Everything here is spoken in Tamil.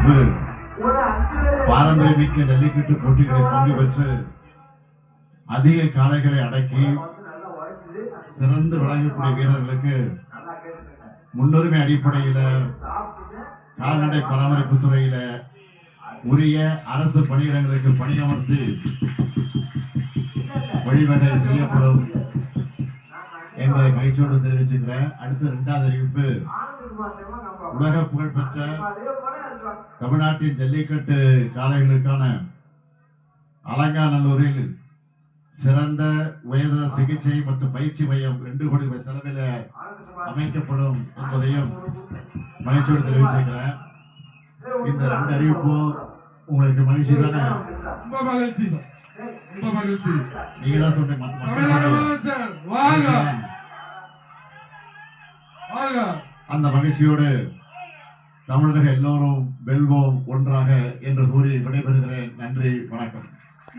அறிவிப்பு. பாரம்பரியமிக்க ஜல்லிக்கட்டு போட்டிகளில் பங்கு பெற்று அதிக காளைகளை அடக்கி சிறந்து விளங்கக்கூடிய வீரர்களுக்கு முன்னுரிமை அடிப்படையில் கால்நடை பராமரிப்பு துறையில உரிய அரசு பணியிடங்களுக்கு பணியமர்த்தி வழிவகை செய்யப்படும் என்பதை மகிழ்ச்சியோடு தெரிவிச்சுக்கிறேன். அடுத்த 2வது அறிவிப்பு, உலக புகழ்பெற்ற தமிழ்நாட்டின் ஜல்லிக்கட்டு காளைகளுக்கான அலங்காநல்லூரில் சிறந்த உயர்தர சிகிச்சை மற்றும் பயிற்சி மையம் 2 கோடி ரூபாய் செலவில் அமைக்கப்படும் என்பதையும் மகிழ்ச்சியோடு தெரிவிச்சிருக்கிறேன். இந்த 2 அறிவிப்பும் உங்களுக்கு மகிழ்ச்சி தானே? ரொம்ப மகிழ்ச்சி, ரொம்ப மகிழ்ச்சி. நீங்க தான் சொன்னீங்க. அந்த மகிழ்ச்சியோடு தமிழர்கள் எல்லோரும் வெல்வோம் ஒன்றாக என்று கூறி விடைபெறுகிறேன். நன்றி, வணக்கம்.